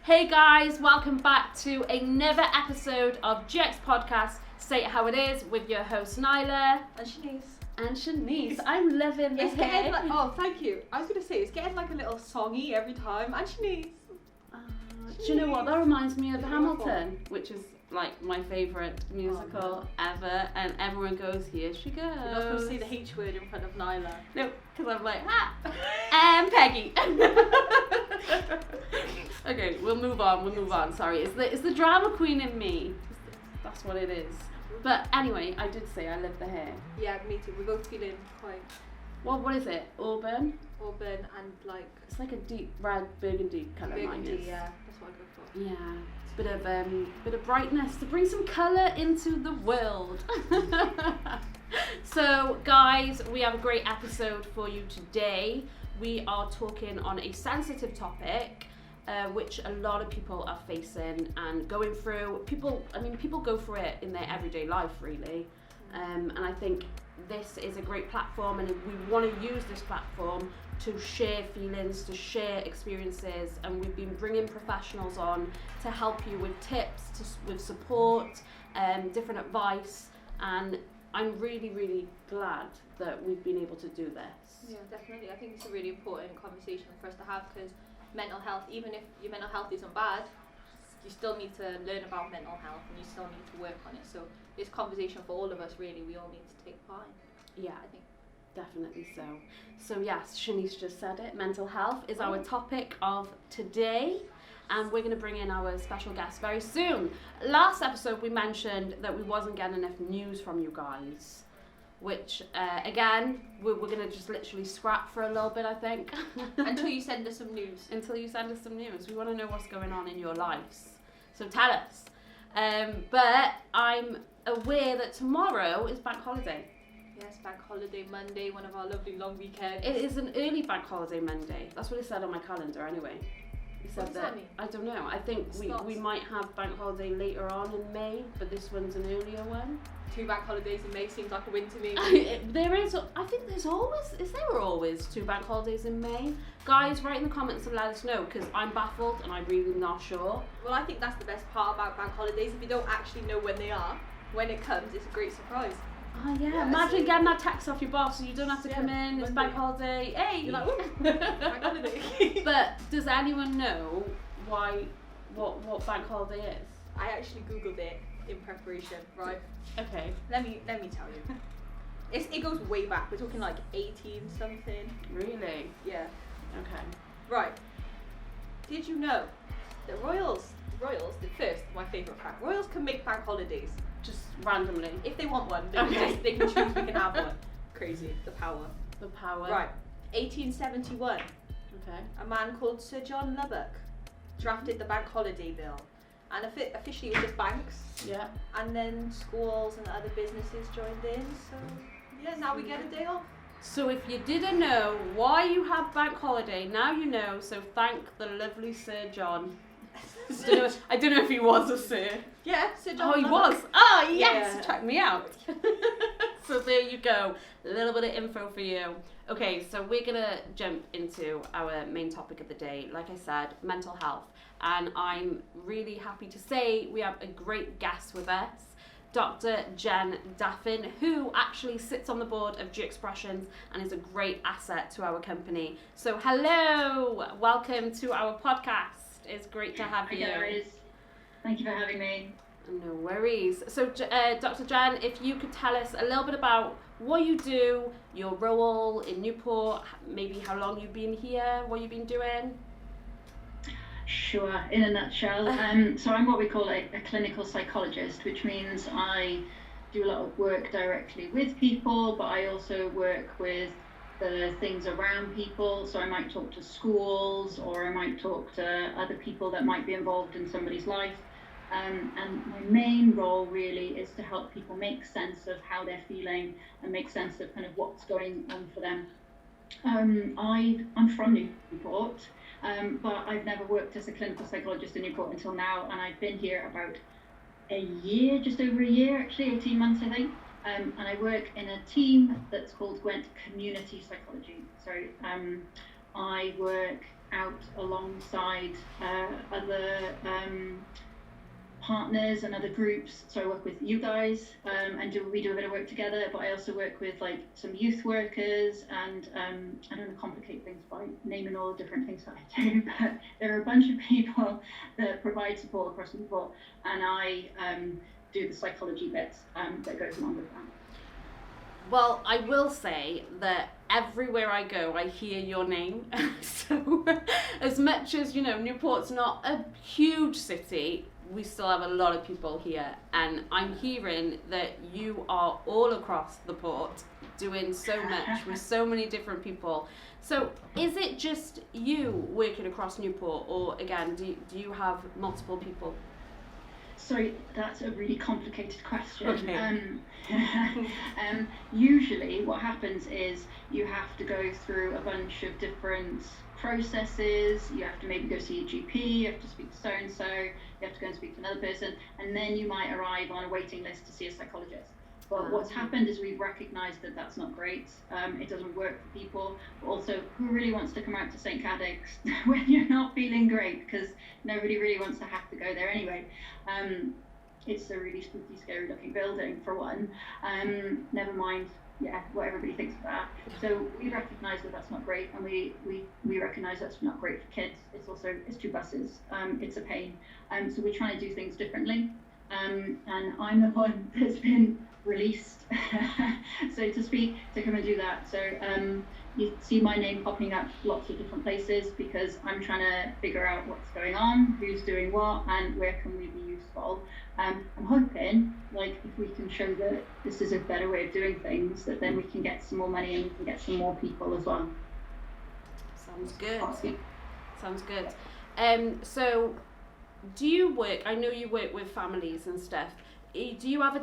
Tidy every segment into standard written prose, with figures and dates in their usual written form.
Hey guys, welcome back to another episode of Diolch podcast, Say It How It Is, with your host Nyla And Shanice. I'm loving this. It's getting like, oh, thank you. I was gonna say it's getting like a little songy every time. And Shanice. Do you know what? That reminds me of Hamilton, which is like my favourite musical ever, and everyone goes, here she goes. You're not supposed to say the H word in front of Nyla. No, because I'm like, and Peggy. Okay, we'll move on. Sorry, it's the drama queen in me. That's what it is. But anyway, I did say I love the hair. Yeah, me too. We're both feeling quite... Well, what is it? Auburn and like... It's like a deep red burgundy colour. Burgundy, yeah. That's what I go for. Yeah. Bit of brightness to bring some colour into the world. So guys, we have a great episode for you today. We are talking on a sensitive topic, which a lot of people are facing and going through. People go through it in their everyday life, really. And I think this is a great platform, and we want to use this platform to share feelings, to share experiences, and we've been bringing professionals on to help you with tips, with support, different advice, and I'm really, really glad that we've been able to do this. Yeah, definitely. I think it's a really important conversation for us to have, because mental health, even if your mental health isn't bad, you still need to learn about mental health and you still need to work on it. So this conversation for all of us, really, we all need to take part in. Yeah, I think. Definitely so. So yes, Shanice just said it. Mental health is our topic of today, and we're going to bring in our special guest very soon. Last episode we mentioned that we wasn't getting enough news from you guys, which again we're going to just literally scrap for a little bit, I think. Until you send us some news. We want to know what's going on in your lives. So tell us. But I'm aware that tomorrow is bank holiday. Yes, bank holiday Monday, one of our lovely long weekends. It is an early bank holiday Monday. That's what it said on my calendar anyway. It said what does that mean? I don't know. I think we might have bank holiday later on in May, but this one's an earlier one. 2 bank holidays in May seems like a win to me. There is. I think there were always 2 bank holidays in May. Guys, write in the comments and let us know, because I'm baffled and I'm really not sure. Well, I think that's the best part about bank holidays. If you don't actually know when they are, when it comes, it's a great surprise. Oh yeah, imagine getting that text off your boss so you don't have to come in, it's bank holiday, hey! You're like, ooh, bank holiday. But does anyone know what bank holiday is? I actually googled it in preparation, right? Okay. Let me tell you. It goes way back, we're talking like 18 something. Really? Yeah. Okay. Right. Did you know that royals, my favourite fact, royals can make bank holidays. Just randomly. If they want one, they can choose, we can have one. Crazy, the power. Right, 1871. Okay. A man called Sir John Lubbock drafted the bank holiday bill. And officially it was just banks. Yeah. And then schools and other businesses joined in. So, yeah, now we get a day off. So if you didn't know why you have bank holiday, now you know. So thank the lovely Sir John. I don't know if he was a Sir. Yeah, Sir John. Oh, he Lubbock. was. Ah, yes. Yeah. Check me out. So there you go. A little bit of info for you. Okay, so we're gonna jump into our main topic of the day. Like I said, mental health, and I'm really happy to say we have a great guest with us. Dr. Jen Daffin, who actually sits on the board of G-Expressions and is a great asset to our company. So hello, welcome to our podcast. It's great to have you. Hi guys, thank you for having me. No worries. So Dr. Jen, if you could tell us a little bit about what you do, your role in Newport, maybe how long you've been here, what you've been doing. Sure, in a nutshell. So I'm what we call a clinical psychologist, which means I do a lot of work directly with people, but I also work with the things around people. So I might talk to schools, or I might talk to other people that might be involved in somebody's life. And my main role really is to help people make sense of how they're feeling and make sense of kind of what's going on for them. I'm from Newport. But I've never worked as a clinical psychologist in Newport until now, and I've been here about a year, just over a year actually, 18 months I think. And I work in a team that's called Gwent Community Psychology. So I work out alongside other partners and other groups. So I work with you guys and we do a bit of work together, but I also work with like some youth workers, and I don't want to complicate things by naming all the different things that I do, but there are a bunch of people that provide support across people, and I do the psychology bits that goes along with that. Well, I will say that everywhere I go, I hear your name. So as much as, Newport's not a huge city, we still have a lot of people here. And I'm hearing that you are all across the port doing so much with so many different people. So is it just you working across Newport, or again, do you have multiple people? Sorry, that's a really complicated question. Okay. Usually what happens is you have to go through a bunch of different processes. You have to maybe go see a GP, you have to speak to so-and-so, you have to go and speak to another person, and then you might arrive on a waiting list to see a psychologist. But what's happened is we've recognised that that's not great. It doesn't work for people. But also, who really wants to come out to St. Cadix when you're not feeling great? Because nobody really wants to have to go there anyway. It's a really spooky, scary looking building for one. Never mind, what everybody thinks of that. So we recognise that that's not great, and we recognise that's not great for kids. It's 2 buses. It's a pain. So we're trying to do things differently. And I'm the one that's been released, so to speak, to come and do that. So you see my name popping up lots of different places because I'm trying to figure out what's going on, who's doing what, and where can we be useful. I'm hoping, like, if we can show that this is a better way of doing things, that then we can get some more money and we can get some more people as well. Sounds good. Sounds good. So do you work, I know you work with families and stuff, do you have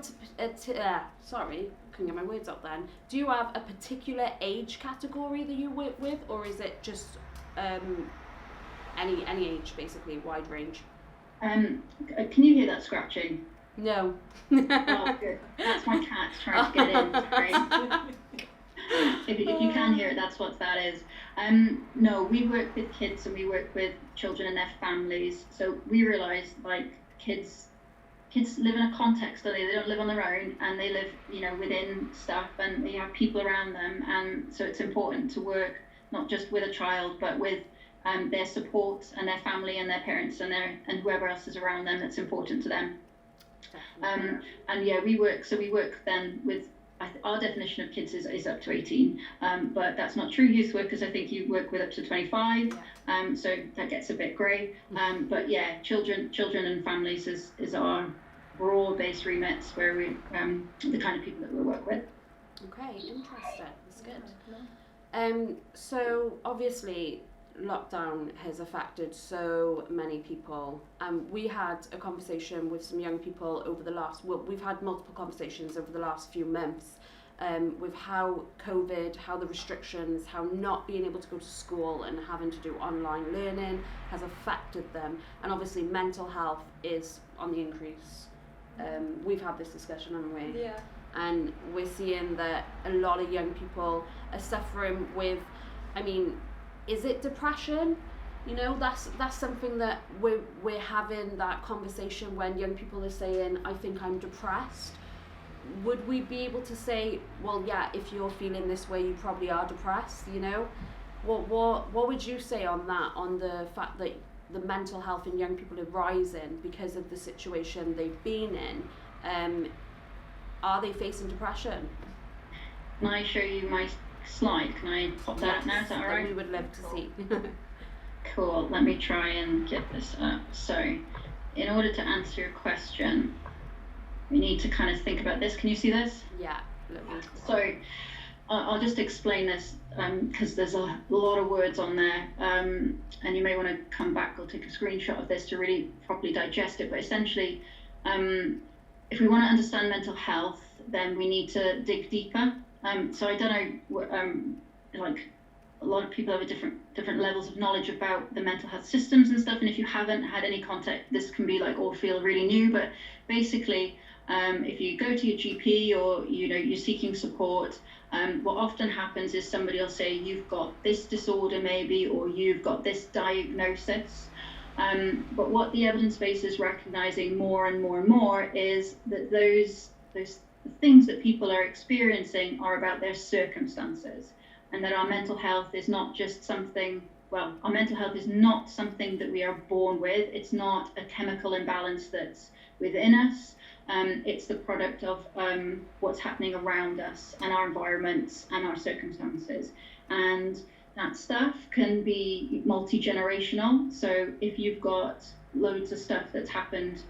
sorry, couldn't get my words out then. Do you have a particular age category that you work with, or is it just any age, basically, wide range? Can you hear that scratching? No. Oh, good. That's my cat trying to get in. Right? If you can hear it, that's what that is. No, we work with kids and we work with children and their families. So we realise, like, kids live in a context, don't they? They don't live on their own, and they live, within stuff, and they have people around them, and so it's important to work not just with a child, but with their support and their family and their parents and whoever else is around them that's important to them. We work then with, our definition of kids is up to 18, but that's not true. Youth workers, I think you work with up to 25, so that gets a bit grey. But yeah, children and families is our broad-based remits, where we the kind of people that we work with. Okay, interesting. That's good. So obviously, lockdown has affected so many people. We had a conversation with some young people we've had multiple conversations over the last few months with how COVID, how the restrictions, how not being able to go to school and having to do online learning has affected them. And obviously mental health is on the increase. We've had this discussion, haven't we? Yeah. And we're seeing that a lot of young people are suffering with, is it depression? That's something that we're having that conversation when young people are saying, I think I'm depressed. Would we be able to say, well, yeah, if you're feeling this way, you probably are depressed, What would you say on that, on the fact that the mental health in young people are rising because of the situation they've been in? Are they facing depression? Can I show you my slide? Can I pop that up now? Is that all right? We would love to see. Cool. Let me try and get this up. So, in order to answer your question, we need to kind of think about this. Can you see this? Yeah. So, I'll just explain this because there's a lot of words on there, and you may want to come back or take a screenshot of this to really properly digest it. But essentially, if we want to understand mental health, then we need to dig deeper. So I don't know, like, a lot of people have different levels of knowledge about the mental health systems and stuff. And if you haven't had any contact, this can be like all feel really new. But basically, If you go to your GP or you're seeking support, what often happens is somebody will say you've got this disorder maybe, or you've got this diagnosis. But what the evidence base is recognizing more and more and more is that those things that people are experiencing are about their circumstances, and that our mental health is not just something, well, our mental health is not something that we are born with. It's not a chemical imbalance that's within us. It's the product of what's happening around us and our environments and our circumstances. And that stuff can be multi-generational. So if you've got loads of stuff that's happened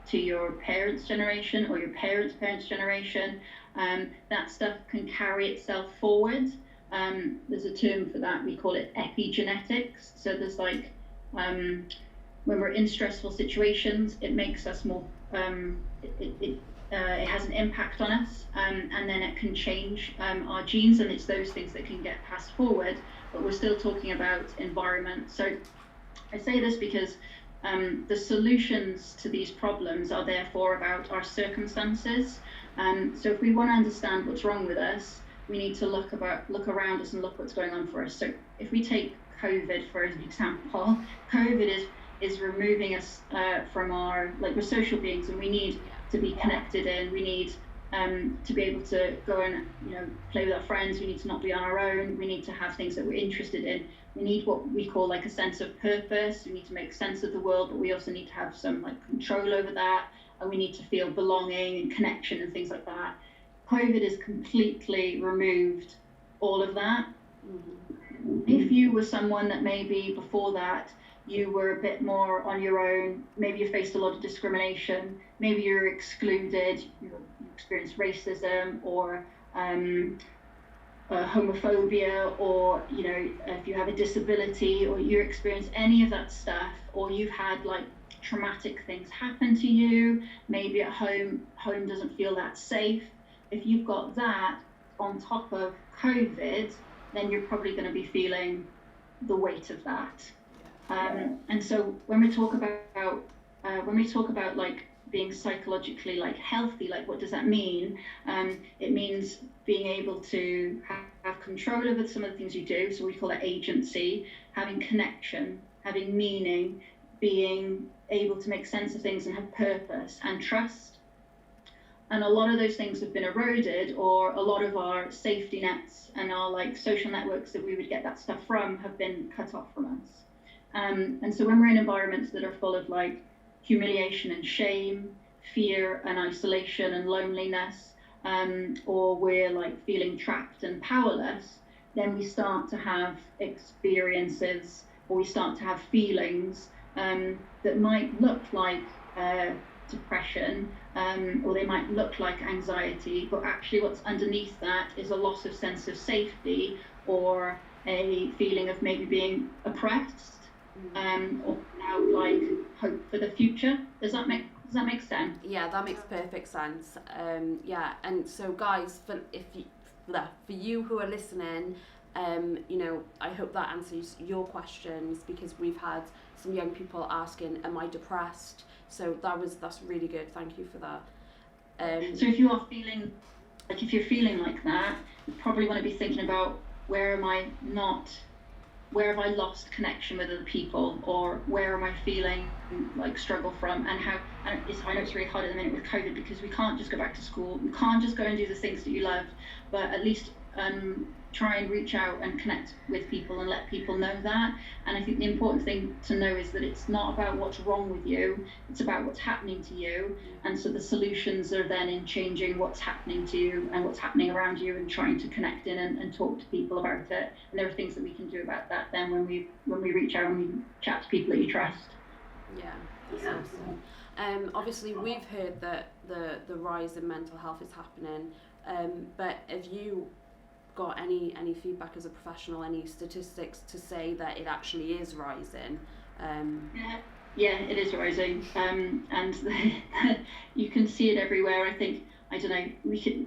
to your parents' generation or your parents' parents' generation, that stuff can carry itself forward. There's a term for that, we call it epigenetics. So there's like, when we're in stressful situations, it makes us more, it has an impact on us, and then it can change our genes, and it's those things that can get passed forward, but we're still talking about environment. So I say this because the solutions to these problems are therefore about our circumstances. So if we want to understand what's wrong with us, we need to look around us and look what's going on for us. So if we take COVID for an example, COVID is removing us from our, like, we're social beings and we need to be connected in, we need to be able to go and play with our friends, we need to not be on our own, we need to have things that we're interested in, we need what we call like a sense of purpose, we need to make sense of the world, but we also need to have some like control over that, and we need to feel belonging and connection and things like that. COVID has completely removed all of that. If you were someone that maybe before that you were a bit more on your own, maybe you faced a lot of discrimination, maybe you're excluded, you experienced racism or homophobia, or if you have a disability or you experience any of that stuff, or you've had like traumatic things happen to you, maybe at home doesn't feel that safe. If you've got that on top of COVID, then you're probably going to be feeling the weight of that. And so when we talk about like being psychologically like healthy, like what does that mean? It means being able to have control over some of the things you do. So we call it agency, having connection, having meaning, being able to make sense of things and have purpose and trust. And a lot of those things have been eroded, or a lot of our safety nets and our like social networks that we would get that stuff from have been cut off from us. And so when we're in environments that are full of like humiliation and shame, fear and isolation and loneliness, or we're like feeling trapped and powerless, then we start to have experiences, or we start to have feelings that might look like depression, or they might look like anxiety, but actually what's underneath that is a loss of sense of safety, or a feeling of maybe being oppressed, or without like hope for the future. Does that make sense? Yeah, that makes perfect sense. Yeah, and so guys, for you who are listening, I hope that answers your questions, because we've had some young people asking, am I depressed? So that's really good. Thank you for that. So if you are feeling like, if you're feeling like that, you probably want to be thinking about, where have I lost connection with other people, or where am I feeling like struggle from, and how, I know it's really hard at the minute with COVID, because we can't just go back to school, we can't just go and do the things that you loved, but at least try and reach out and connect with people and let people know that. And I think the important thing to know is that it's not about what's wrong with you, it's about what's happening to you. And so the solutions are then in changing what's happening to you and what's happening around you, and trying to connect in and talk to people about it. And there are things that we can do about that then when we reach out and we chat to people that you trust. Yeah, that's awesome. Obviously we've heard that the rise in mental health is happening, but have you got any feedback as a professional, any statistics to say that it actually is rising? Yeah, it is rising, and you can see it everywhere. I think, I don't know, we can,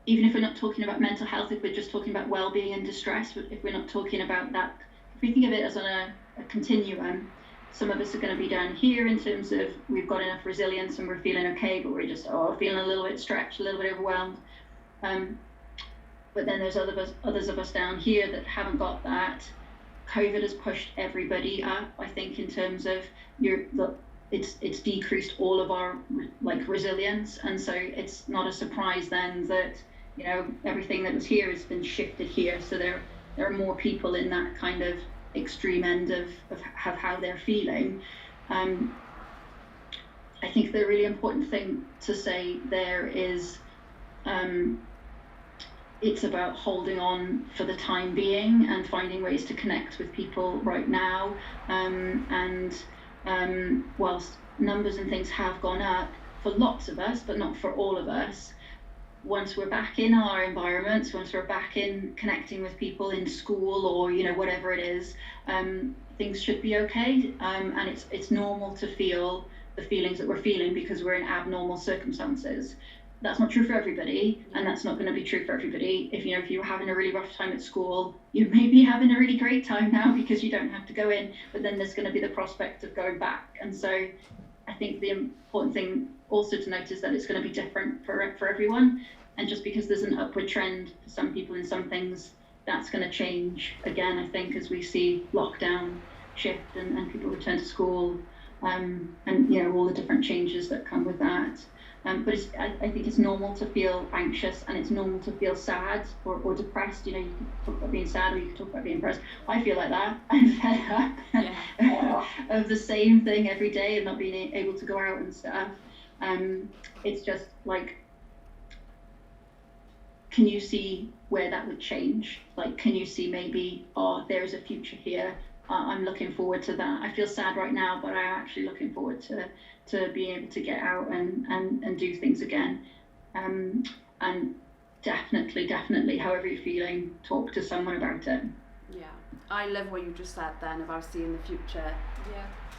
even if we're not talking about mental health, if we're just talking about well-being and distress, if we're not talking about that, if we think of it as on a continuum, some of us are going to be down here in terms of we've got enough resilience and we're feeling okay, but we're just feeling a little bit stretched, a little bit overwhelmed. But then there's others of us down here that haven't got that. COVID has pushed everybody up, I think, in terms of it's decreased all of our resilience, and so it's not a surprise then that everything that was here has been shifted here. So there are more people in that kind of extreme end of how they're feeling. I think the really important thing to say there is it's about holding on for the time being and finding ways to connect with people right now. Whilst numbers and things have gone up for lots of us, but not for all of us, once we're back in our environments, once we're back in connecting with people in school or whatever it is, things should be okay. And it's normal to feel the feelings that we're feeling because we're in abnormal circumstances. That's not true for everybody, and that's not going to be true for everybody. If you're having a really rough time at school, you may be having a really great time now because you don't have to go in, but then there's going to be the prospect of going back. And so I think the important thing also to note is that it's going to be different for everyone, and just because there's an upward trend for some people in some things, that's going to change again, I think, as we see lockdown shift and people return to school, and all the different changes that come with that. But I think it's normal to feel anxious, and it's normal to feel sad or depressed. You can talk about being sad, or you can talk about being depressed. I feel like that. I'm fed up of the same thing every day and not being able to go out and stuff. It's just like, can you see where that would change? Like, can you see maybe, there is a future here. I'm looking forward to that. I feel sad right now, but I'm actually looking forward to being able to get out and do things again. And definitely, however you're feeling, talk to someone about it. Yeah, I love what you just said then about seeing the future.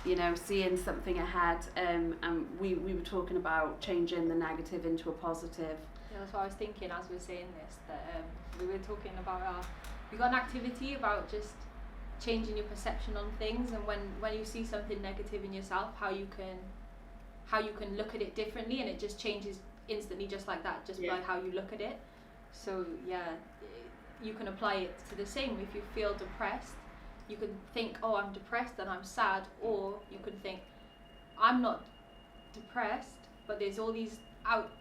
Yeah. Seeing something ahead. And we were talking about changing the negative into a positive. Yeah, that's what I was thinking as we were saying this, that we were talking about we got an activity about just changing your perception on things, and when you see something negative in yourself, how you can look at it differently, and it just changes instantly, just like that, just by how you look at it. So you can apply it to the same. If you feel depressed, you can think, I'm depressed and I'm sad, or you can think, I'm not depressed, but there's all these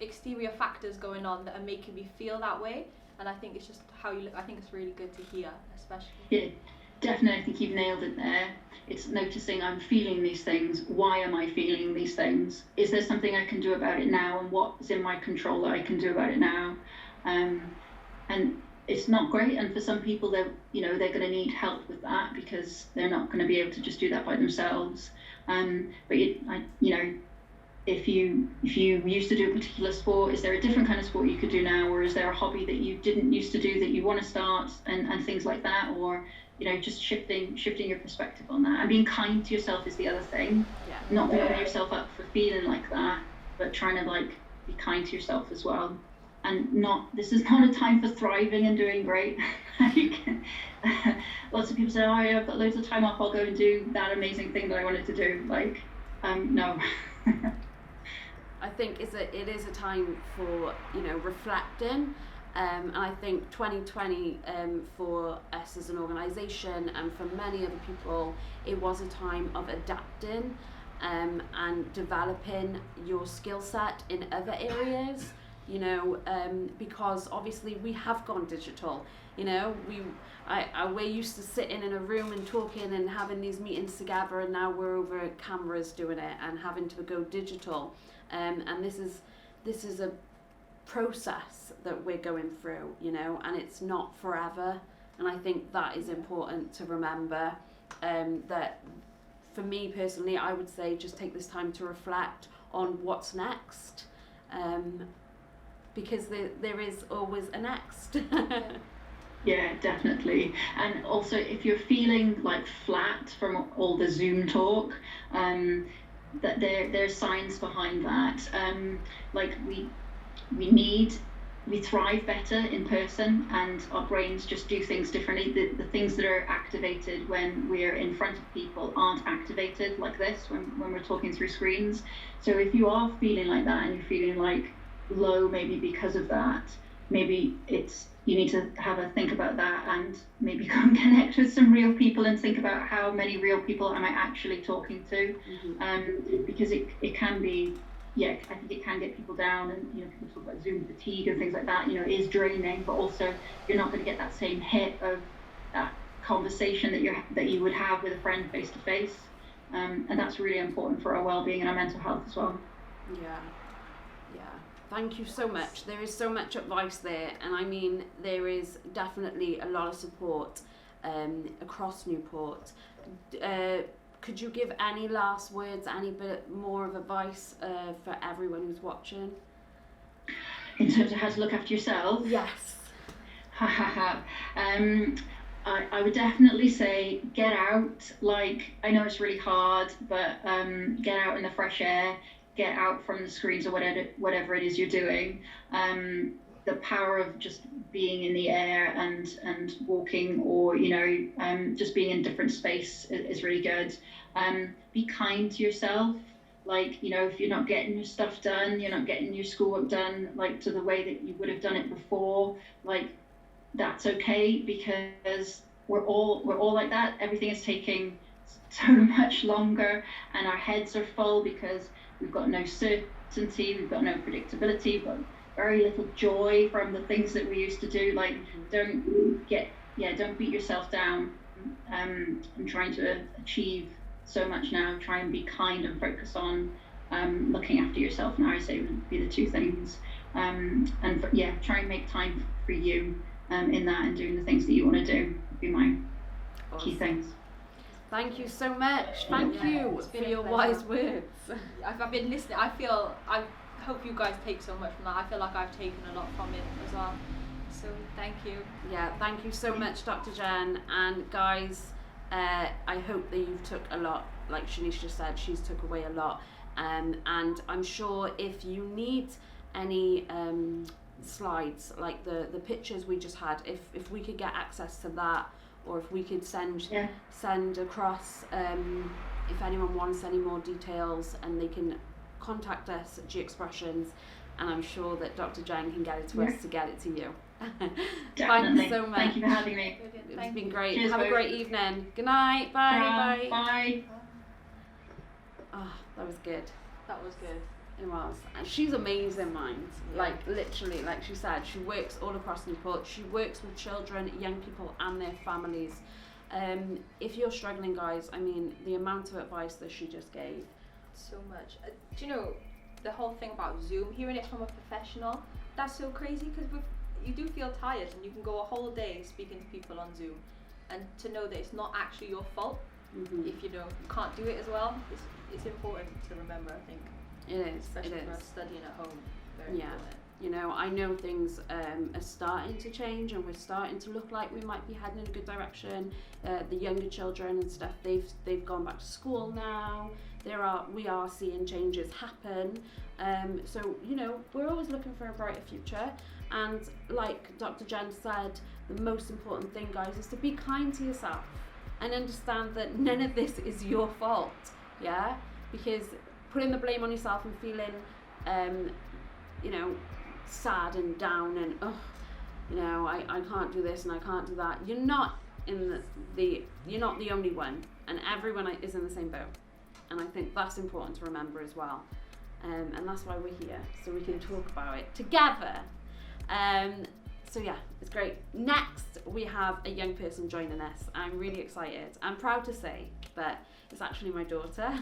exterior factors going on that are making me feel that way. And I think it's just how you look. I think it's really good to hear, especially. Yeah. Definitely, I think you've nailed it there. It's noticing I'm feeling these things. Why am I feeling these things? Is there something I can do about it now? And what is in my control that I can do about it now? And it's not great. And for some people, they're going to need help with that because they're not going to be able to just do that by themselves. But if you used to do a particular sport, is there a different kind of sport you could do now, or is there a hobby that you didn't used to do that you want to start, and things like that, or just shifting your perspective on that, and being kind to yourself is the other thing. Not beating yourself up for feeling like that, but trying to be kind to yourself as well. And this is not a time for thriving and doing great. Lots of people say, I've got loads of time off, I'll go and do that amazing thing that I wanted to do. No. I think it is a time for reflecting, and I think 2020 for us as an organisation and for many other people, it was a time of adapting and developing your skill set in other areas. Because obviously we have gone digital. We're used to sitting in a room and talking and having these meetings together, and now we're over cameras doing it and having to go digital. And this is a process that we're going through, and it's not forever. And I think that is important to remember. That for me personally, I would say just take this time to reflect on what's next. Because there is always a next. Yeah, definitely. And also, if you're feeling flat from all the Zoom talk, that there's signs behind that. We need we thrive better in person, and our brains just do things differently. The things that are activated when we're in front of people aren't activated like this when we're talking through screens. So if you are feeling like that and you're feeling like low maybe because of that, maybe you need to have a think about that and maybe go and connect with some real people and think about how many real people am I actually talking to. Because it can be, I think it can get people down, and people talk about Zoom fatigue and things like that. It is draining, but also you're not going to get that same hit of that conversation that you would have with a friend face to face, and that's really important for our well-being and our mental health as well. Yeah. Thank you so much. There is so much advice there, and I mean there is definitely a lot of support across Newport. Could you give any last words, any bit more of advice for everyone who's watching? In terms of how to look after yourself? Yes. I would definitely say get out. I know it's really hard, but get out in the fresh air, get out from the screens or whatever it is you're doing. The power of just being in the air and walking, or just being in different space is really good. Be kind to yourself. If you're not getting your stuff done, you're not getting your schoolwork done to the way that you would have done it before, that's okay, because we're all like that. Everything is taking so much longer, and our heads are full because we've got no certainty, we've got no predictability, we've got very little joy from the things that we used to do. Don't beat yourself down. I'm trying to achieve so much now. Try and be kind and focus on looking after yourself now, I say, would be the two things. Try and make time for you in that, and doing the things that you want to do would be my key things. Thank you so much. Thank you for your wise words. I've been listening. I hope you guys take so much from that. I feel like I've taken a lot from it as well. So thank you. Yeah, thank you so much, Dr. Jen. And guys, I hope that you took a lot. Like Shanice just said, she's took away a lot. And I'm sure if you need any slides, like the pictures we just had, if we could get access to that, or if we could send across, if anyone wants any more details, and they can contact us at G Expressions, and I'm sure that Dr. Jen can get it to us to get it to you. Thank you so much. Thank you for having me. It's been great. Cheers, Have a great evening. Good night. Bye. Bye. Oh, that was good. That was good. It was. And she's amazing, mind. Literally, like she said, she works all across Newport. She works with children, young people and their families. If you're struggling, guys, I mean, the amount of advice that she just gave. So much. Do you know, the whole thing about Zoom, hearing it from a professional, that's so crazy, because you do feel tired, and you can go a whole day speaking to people on Zoom, and to know that it's not actually your fault if you can't do it as well. It's important to remember, I think. It is. Especially for us studying at home. Very important. I know things are starting to change, and we're starting to look like we might be heading in a good direction. The younger children and stuff, they've gone back to school now. We are seeing changes happen. So we're always looking for a brighter future. And like Dr. Jen said, the most important thing, guys, is to be kind to yourself and understand that none of this is your fault. Yeah, because putting the blame on yourself and feeling, sad and down and I can't do this and I can't do that. You're not you're not the only one, and everyone is in the same boat. And I think that's important to remember as well. And that's why we're here, so we can talk about it together. So yeah, it's great. Next, we have a young person joining us. I'm really excited. I'm proud to say that it's actually my daughter.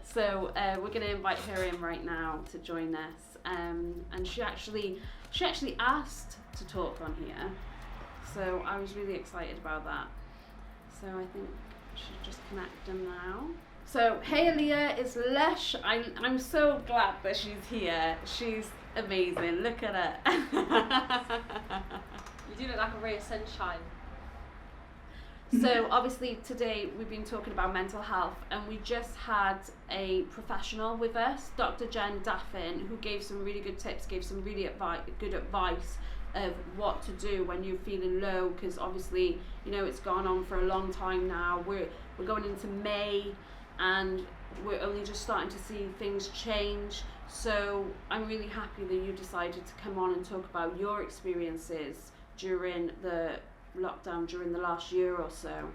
So we're going to invite her in right now to join us. And she actually asked to talk on here. So I was really excited about that. So I think I should just connect them now. So hey Aaliyah, it's Lush. I'm so glad that she's here. She's amazing. Look at her. You do look like a ray of sunshine. So obviously today we've been talking about mental health, and we just had a professional with us, Dr. Jen Daffin, who gave some really good tips, gave some really good advice of what to do when you're feeling low, because obviously, you know, it's gone on for a long time now. We're going into May and we're only just starting to see things change. So I'm really happy that you decided to come on and talk about your experiences during the lockdown during the last year or so.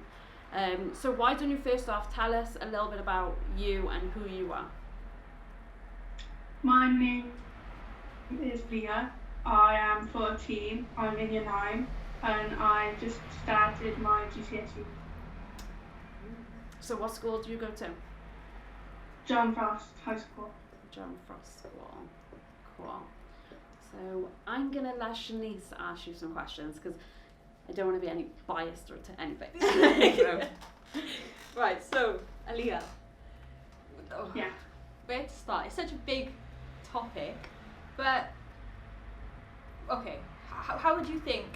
So why don't you first off tell us a little bit about you and who you are? My name is Leah. I am 14, I'm in year 9, and I just started my GCSE. So what school do you go to? John Frost High School. John Frost School. Cool. So I'm going to let Shanice ask you some questions, because I don't want to be any biased or to anything. So. Right, so Aaliyah. Yeah. Where to start? It's such a big topic, but okay, how would you think,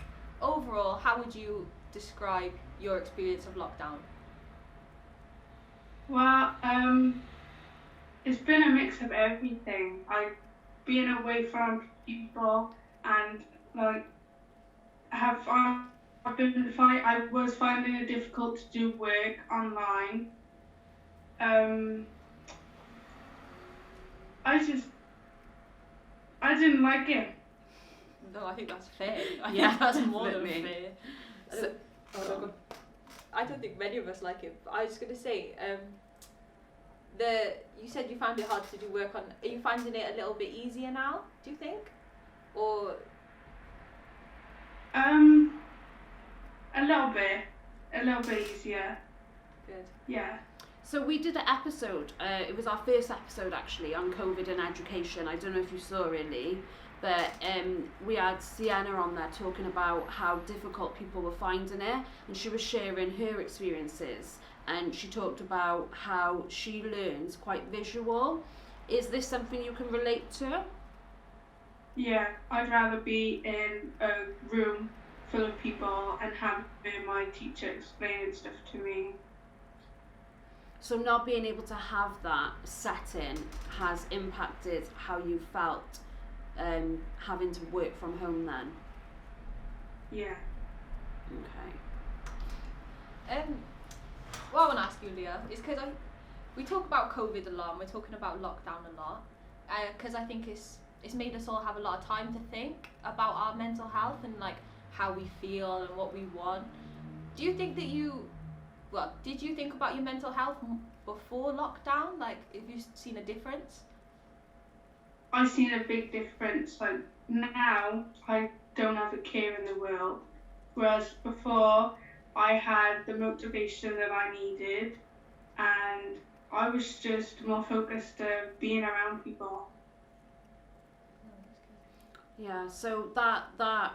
overall, how would you describe your experience of lockdown? Well, it's been a mix of everything. Like being away from people and like I was finding it difficult to do work online. I didn't like it. No, I think that's fair. I Yeah, think that's more than definitely. fair. So, I don't think many of us like it. But I was going to say, you said you found it hard to do work on. Are you finding it a little bit easier now, do you think? Or a little bit easier. good? Yeah. So we did an episode, it was our first episode actually, on COVID and education. I don't know if you saw really, but we had Sienna on there talking about how difficult people were finding it, and she was sharing her experiences, and she talked about how she learns quite visual. Is this something you can relate to? Yeah, I'd rather be in a room full of people and have my teacher explaining stuff to me. So not being able to have that setting has impacted how you felt having to work from home then? Yeah. Okay. What I want to ask you, Leah, is because we talk about COVID a lot, and we're talking about lockdown a lot, because I think it's made us all have a lot of time to think about our mental health and like how we feel and what we want. Do you think that did you think about your mental health before lockdown? Like, have you seen a difference? I've seen a big difference. Like now, I don't have a care in the world, whereas before, I had the motivation that I needed, and I was just more focused on being around people. Yeah, so that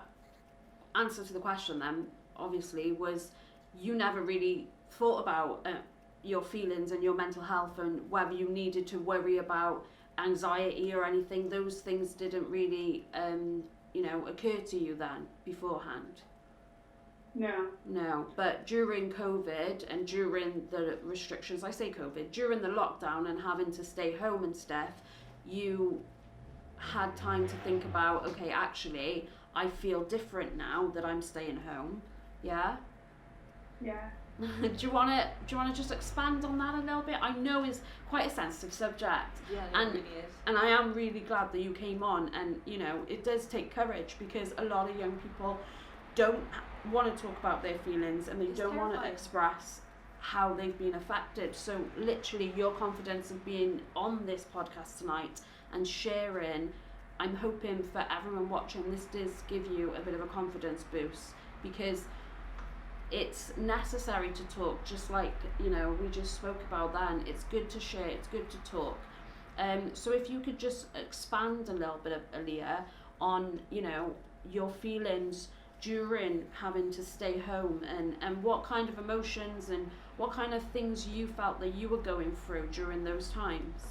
answer to the question then, obviously, was you never really thought about your feelings and your mental health and whether you needed to worry about anxiety or anything. Those things didn't really, occur to you then beforehand. No, but during COVID and during the restrictions, during the lockdown and having to stay home and stuff, you had time to think about, okay, actually, I feel different now that I'm staying home. Yeah? Yeah. Do you want to just expand on that a little bit? I know it's quite a sensitive subject. Yeah, it really is. And I am really glad that you came on, and it does take courage, because a lot of young people don't want to talk about their feelings, and they don't want to express how they've been affected. So literally your confidence of being on this podcast tonight and sharing, I'm hoping for everyone watching, this does give you a bit of a confidence boost, because it's necessary to talk, just like we just spoke about then. It's good to share, it's good to talk. So if you could just expand a little bit, Aaliyah, on your feelings during having to stay home, and what kind of emotions and what kind of things you felt that you were going through during those times.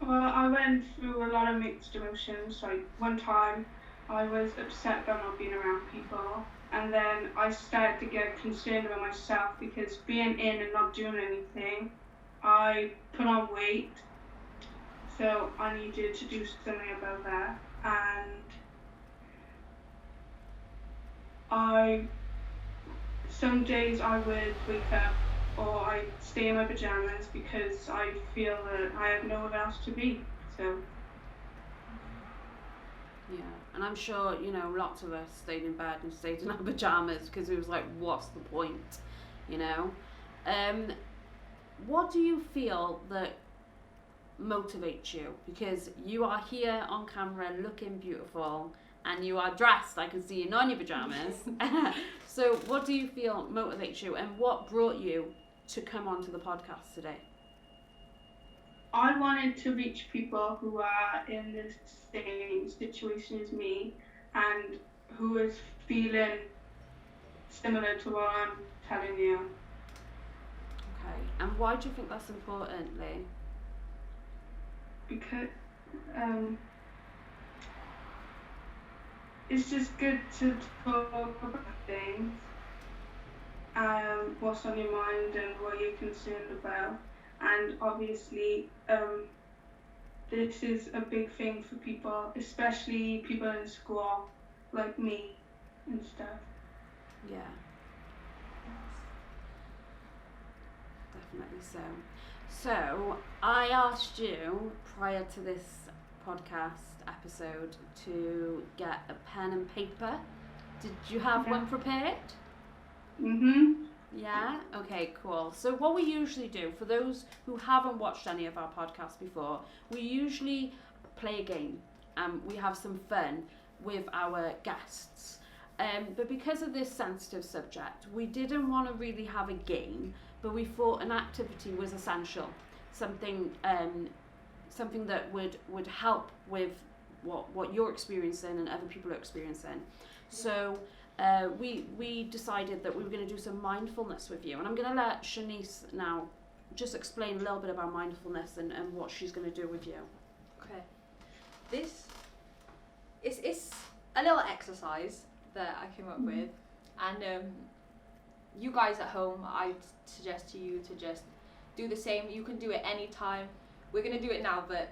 Well, I went through a lot of mixed emotions. Like one time I was upset about not being around people. And then I started to get concerned about myself because being in and not doing anything, I put on weight. So I needed to do something about that. And some days I would wake up or I stay in my pajamas because I feel that I have nowhere else to be. So Yeah, and I'm sure, you know, lots of us stayed in bed and stayed in our pajamas because it was like, what's the point, you know? What do you feel that motivates you? Because you are here on camera looking beautiful and you are dressed, I can see you not in your pajamas. So what do you feel motivates you, and what brought you to come onto the podcast today? I wanted to reach people who are in the same situation as me and who is feeling similar to what I'm telling you. Okay, and why do you think that's important, Lee? Because it's just good to talk about things, what's on your mind and what you're concerned about. And obviously, this is a big thing for people, especially people in school, like me and stuff. Yeah. Definitely so. So, I asked you prior to this podcast episode to get a pen and paper. Did you have one prepared? Yeah? Okay, cool. So what we usually do, for those who haven't watched any of our podcasts before, we usually play a game and we have some fun with our guests. But because of this sensitive subject, we didn't want to really have a game, but we thought an activity was essential. Something that would help with what you're experiencing and other people are experiencing. So we decided that we were going to do some mindfulness with you, and I'm going to let Shanice now just explain a little bit about mindfulness and what she's going to do with you. Okay. This is a little exercise that I came up with, and you guys at home, I'd suggest to you to just do the same. You can do it anytime. We're going to do it now, but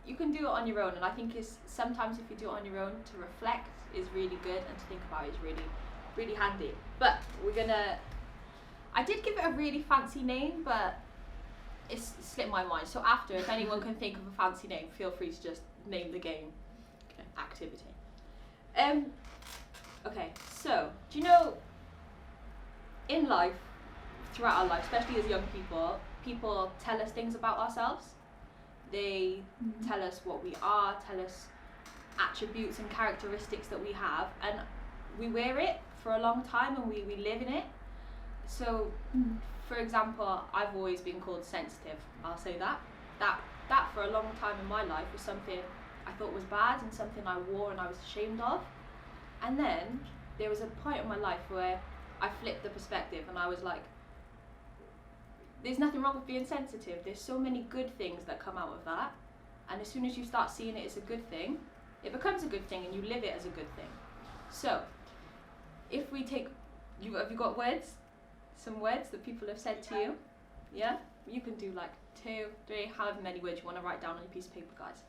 you can do it on your own, and I think it's sometimes if you do it on your own, to reflect is really good, and to think about it is really, really handy. But I did give it a really fancy name, but it's slipped my mind. So after, if anyone can think of a fancy name, feel free to just name the game activity. Okay, so do you know, in life, throughout our life, especially as young people tell us things about ourselves. They tell us what we are, tell us attributes and characteristics that we have, and we wear it for a long time and we live in it. So for example, I've always been called sensitive. I'll say that for a long time in my life was something I thought was bad and something I wore and I was ashamed of. And then there was a point in my life where I flipped the perspective and I was like, there's nothing wrong with being sensitive. There's so many good things that come out of that, and as soon as you start seeing it as a good thing, it becomes a good thing and you live it as a good thing. So if we take, have you got words? Some words that people have said to you? Yeah? You can do like 2, 3, however many words you want to write down on a piece of paper, guys.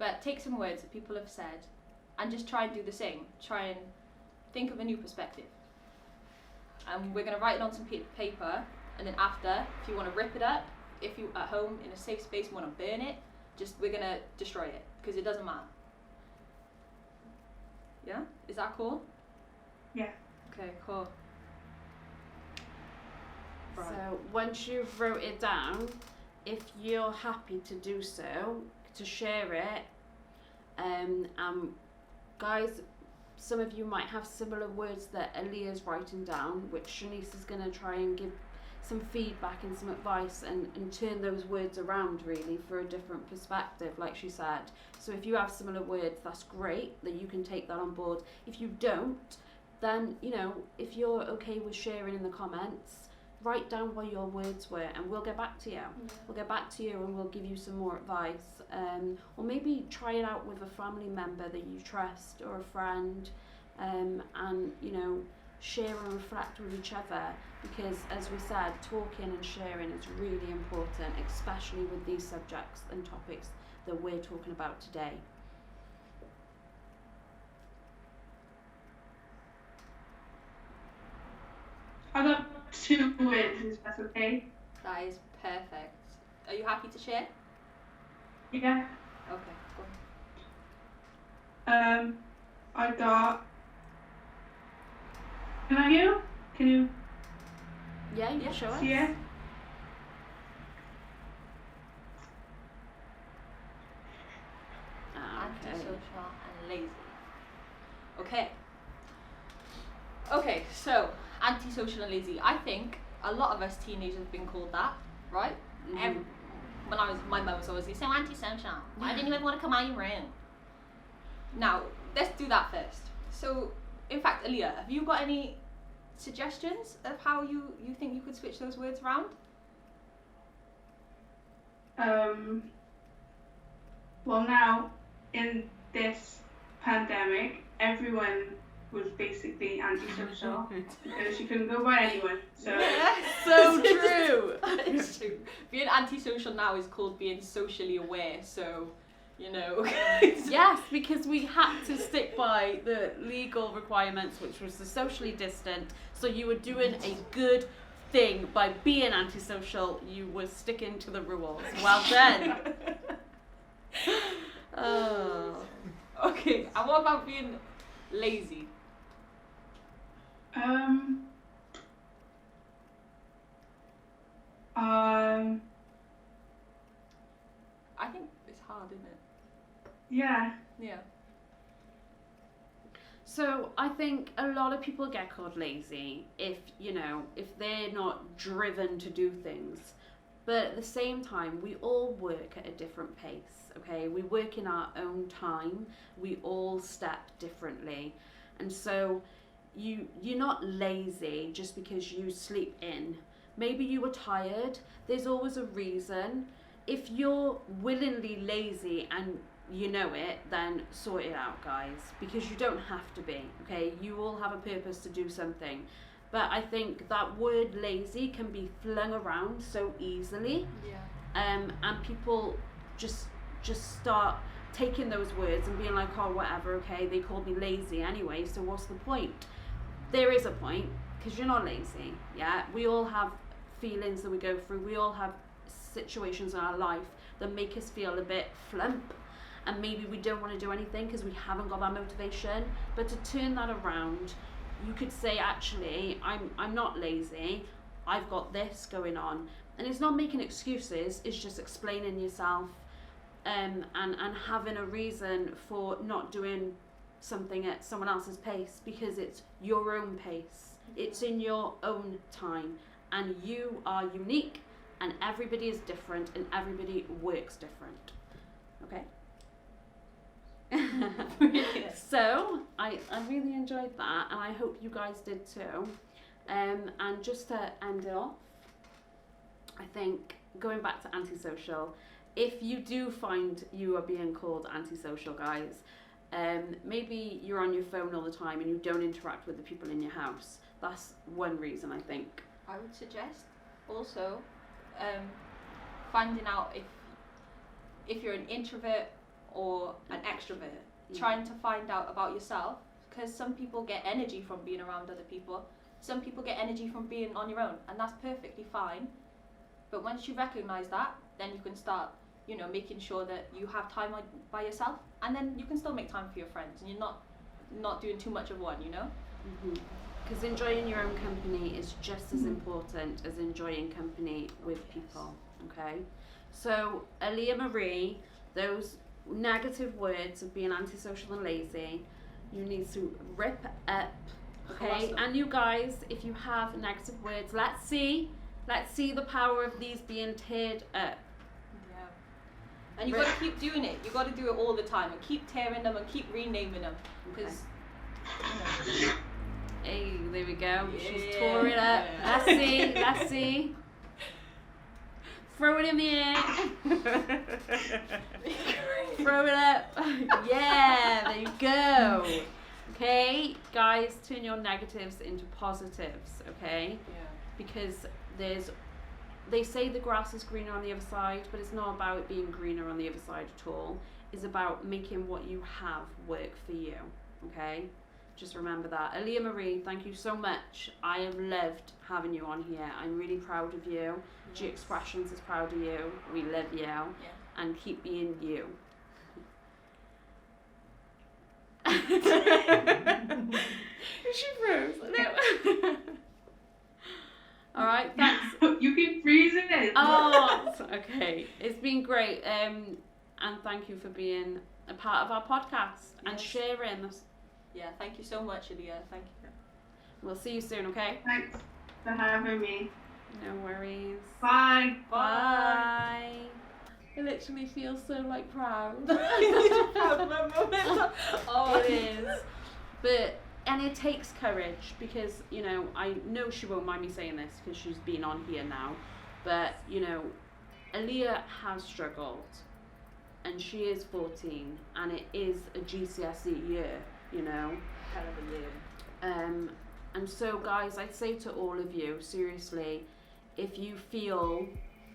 But take some words that people have said and just try and do the same. Try and think of a new perspective. And we're going to write it on some paper, and then after, if you want to rip it up, if you at home in a safe space want to burn it, we're going to destroy it, because it doesn't matter. Yeah? Is that cool? Yeah. Okay, cool. Right. So once you've wrote it down, if you're happy to do so, to share it, guys, some of you might have similar words that Aaliyah's writing down, which Shanice is going to try and give some feedback and some advice and turn those words around really for a different perspective, like she said. So if you have similar words, that's great that you can take that on board. If you don't, then, you know, if you're okay with sharing in the comments, write down what your words were, and we'll get back to you. We'll get back to you and we'll give you some more advice. Or maybe try it out with a family member that you trust or a friend, and you know, share and reflect with each other, because as we said, talking and sharing is really important, especially with these subjects and topics that we're talking about today. I got 2 words, is that okay? That is perfect. Are you happy to share? Yeah. Okay, cool. I got. Can I hear? Can you Yeah, you can show us. see it? Okay. Antisocial and lazy. Okay. Okay, so antisocial and lazy. I think a lot of us teenagers have been called that, right? Mhm. My mum was always, "You're so antisocial. Why didn't you ever want to come out of your room?" Now, let's do that first. So, in fact, Aaliyah, have you got any suggestions of how you think you could switch those words around? Well, now in this pandemic, everyone was basically antisocial because you couldn't go by anyone. So So true. It's true. Being antisocial now is called being socially aware, so, you know. Yes, because we had to stick by the legal requirements, which was the socially distant. So you were doing a good thing by being antisocial. You were sticking to the rules. Well done. Oh. Okay, and what about being lazy? I think it's hard, isn't it? Yeah. Yeah. So I think a lot of people get called lazy if, you know, if they're not driven to do things. But at the same time, we all work at a different pace, okay? We work in our own time. We all step differently. And so you're not lazy just because you sleep in. Maybe you were tired. There's always a reason. If you're willingly lazy and you know it, then sort it out, guys, because you don't have to be, okay? You all have a purpose to do something. But I think that word lazy can be flung around so easily. Yeah. And people just start taking those words and being like, oh, whatever, okay, they called me lazy anyway, so what's the point? There is a point, because you're not lazy, yeah? We all have feelings that we go through. We all have situations in our life that make us feel a bit flump, and maybe we don't want to do anything because we haven't got that motivation. But to turn that around, you could say, actually, I'm not lazy, I've got this going on. And it's not making excuses, it's just explaining yourself, and having a reason for not doing something at someone else's pace, because it's your own pace. It's in your own time, and you are unique, and everybody is different, and everybody works different. Okay? So I really enjoyed that, and I hope you guys did too. And just to end it off, I think going back to antisocial, if you do find you are being called antisocial, guys, maybe you're on your phone all the time and you don't interact with the people in your house. That's one reason, I think. I would suggest also finding out if you're an introvert or an extrovert, trying to find out about yourself, because some people get energy from being around other people, some people get energy from being on your own, and that's perfectly fine. But once you recognize that, then you can start, you know, making sure that you have time by yourself, and then you can still make time for your friends, and you're not doing too much of one, you know. Because enjoying your own company is just as important as enjoying company with people. Okay, so Aaliyah Marie, those negative words of being antisocial and lazy, you need to rip up, okay? Awesome. And you guys, if you have negative words, let's see the power of these being teared up. Yeah. And you've got to keep doing it. You've got to do it all the time, and keep tearing them and keep renaming them, because Hey, there we go. She's tore it up. Let's see. Throw it in the air. Throw it up. Yeah, there you go. Okay, guys, turn your negatives into positives, okay? Yeah. Because they say the grass is greener on the other side, but it's not about it being greener on the other side at all. It's about making what you have work for you, okay? Just remember that. Aaliyah Marie, thank you so much. I have loved having you on here. I'm really proud of you. Yes. G Expressions is proud of you. We love you. Yeah. And keep being you. She froze. No. All right, thanks. You keep freezing it. Oh, okay. It's been great. And thank you for being a part of our podcast and Yes. sharing this. Yeah, thank you so much, Aaliyah. Thank you. We'll see you soon, okay? Thanks for having me. No worries. Bye. Bye. I literally feel so like proud. Oh, It is. And it takes courage because, you know, I know she won't mind me saying this because she's been on here now, but, you know, Aaliyah has struggled and she is 14 and it is a GCSE year, you know. Hell of a year. And so, guys, I'd say to all of you, seriously, if you feel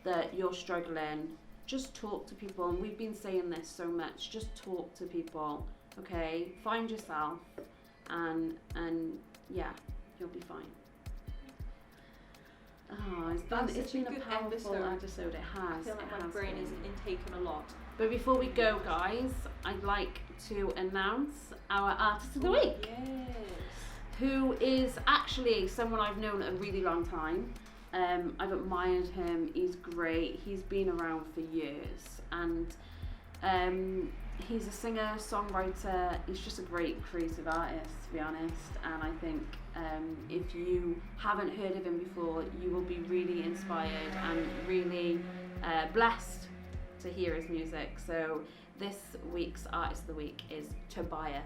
that you're struggling, just talk to people. And we've been saying this so much. Just talk to people, okay? Find yourself, and yeah, you'll be fine. Oh, it's been a good powerful episode. It I has. feel like it my has brain been. is intaking a lot. But before we go, guys, I'd like to announce our artist of the week, Yes. who is actually someone I've known a really long time. I've admired him. He's great. He's been around for years, and he's a singer, songwriter. He's just a great creative artist, to be honest. And I think if you haven't heard of him before, you will be really inspired and really blessed to hear his music. So this week's artist of the week is Tobias.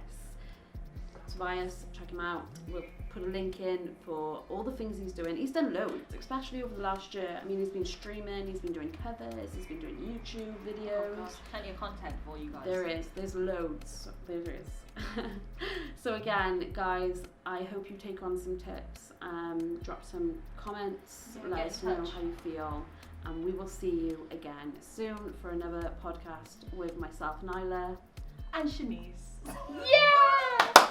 Tobias, check him out. We'll put a link in for all the things he's doing. He's done loads, especially over the last year. I mean, he's been streaming, he's been doing covers, he's been doing YouTube videos. Oh gosh, plenty of content for you guys. There's loads. There is. So again, guys, I hope you take on some tips, drop some comments, Yeah, let get us in know touch. how you feel, and we will see you again soon for another podcast with myself, Nyla. And Shanice. Yeah!